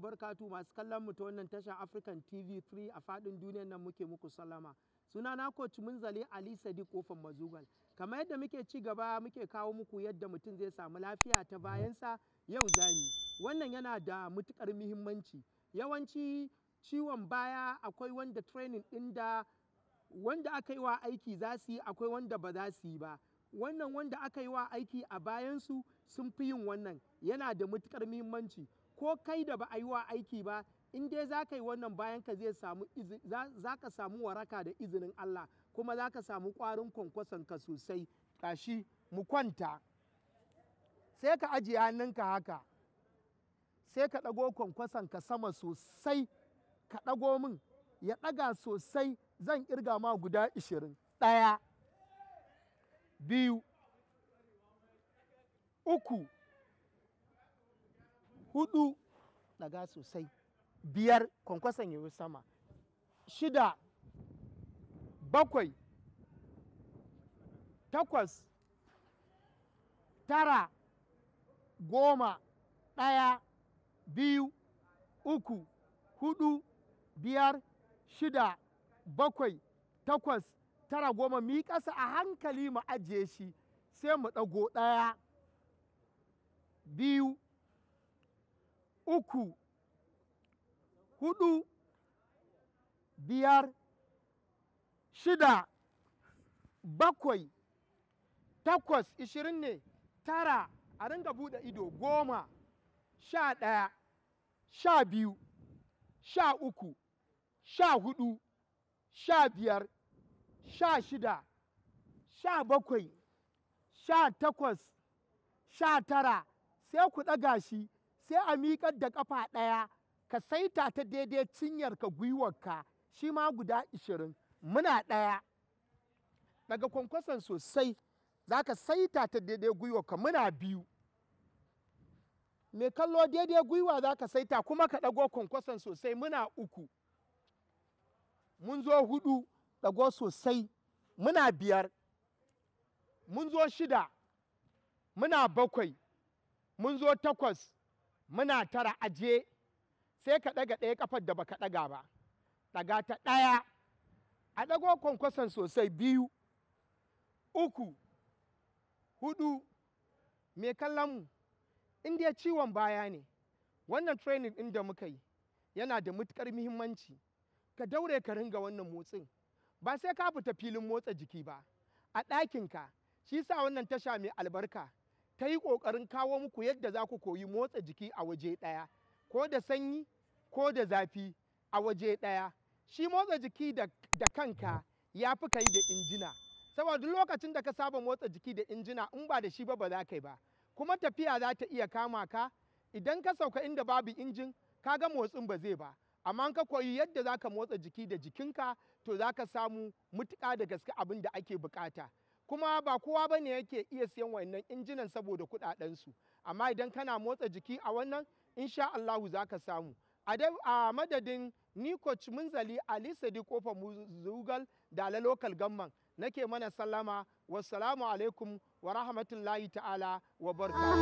barakatuh masu kallon mu ta wannan tashar African TV3 a fadin duniyar nan muke muku sallama. Suna na coach Munzali Ali Sadiq kofar Mazugal. Kamar yadda muke ci gaba muke kawo muku yadda mutum zai samu lafiya ta bayansa yau zani. Wannan yana da matukar muhimmanci. Yawanci ciwon baya akwai wanda training din da wanda aka yi wa aiki za su yi, akwai wanda ba za su yi ba. Wannan wanda aka yi wa aiki a bayansu sun fi yin wannan, yana da matukar muhimmanci. Ko kai da ba a yi wa aiki ba, in dai za ka yi wannan bayan ka zai samu za ka samu waraka da izinin Allah, kuma za ka samu ƙwarin kwankwasonka sosai. Tashi mu kwanta, sai ka ajiye hannunka haka, sai ka ɗago kwankwasonka sama sosai, ka ɗago min ya ɗaga sosai. Zan ƙirga ma guda 20. 1, 2, 3, 4, ɗaga sosai. 5, kwankwason yayi sama. 6, 7, 8, 9, 10. 1, 2, 3, 4, 5, 6, 7, 8, 9, 10. Mi ƙasa a hankali mu ajiye shi, sai mu ɗago. 1, 2, 3, 4, 5, 6, 7, 8, 20 ne. 9, a ringa buɗe ido. 10, 11, 12, 13, 14, 15, 16, 17, 18, 19. Sai ku ɗaga shi, sai a miƙar da ƙafa ɗaya, ka saita ta daidai cinyarka, gwiwarka, shi ma guda 20. Muna 1, daga kwankwason sosai, za ka saita ta daidai gwiwarka. Muna 2, mai kallo daidai gwiwa za ka saita kuma ka ɗago kwankwason sosai. Muna 3, mun zo 4, ɗago sosai. Muna 5, mun zo 6, muna 7, mun zo 8, muna 9. Aje, sai ka ɗaga ɗaya ƙafar da baka ɗaga ba. Ɗaga ta. 1, a ɗago kwankwason sosai. 2, 3, 4. Mai kallon mu, in dai ciwon baya ne, wannan training ɗin da muka yi yana da matuƙar muhimmanci. Ka daure ka ringa wannan motsin, ba sai ka fita filin motsa jiki ba, a ɗakinka. Shi sa wannan tasha mai albarka ta yi ƙoƙarin kawo muku yadda za ku koyi motsa jiki a waje ɗaya, ko da sanyi ko da zafi, a waje ɗaya. Shi motsa jiki da kanka ya fi ka yi da injina, saboda lokacin da ka saba motsa jiki da injina, in ba da shi ba za ka yi ba, kuma tafiya za ta iya kama ka. Idan ka sauka inda babu injin, ka ga motsin ba zai ba. Amma ka koyi yadda za ka motsa jiki da jikinka, to za ka samu mutuƙa da gaske abin da ake bukata. Kuma ba kowa ba ne yake iya siyan wannan injinan saboda kuɗaɗensu, amma idan kana motsa jiki a wannan, insha Allahu za ka samu. A madadin ni coach Munzali Ali Sadiq kofar Mazugal da la local gamman, nake mana sallama. Wassalamu alaikum wa rahmatullahi ta'ala wa barakatuh.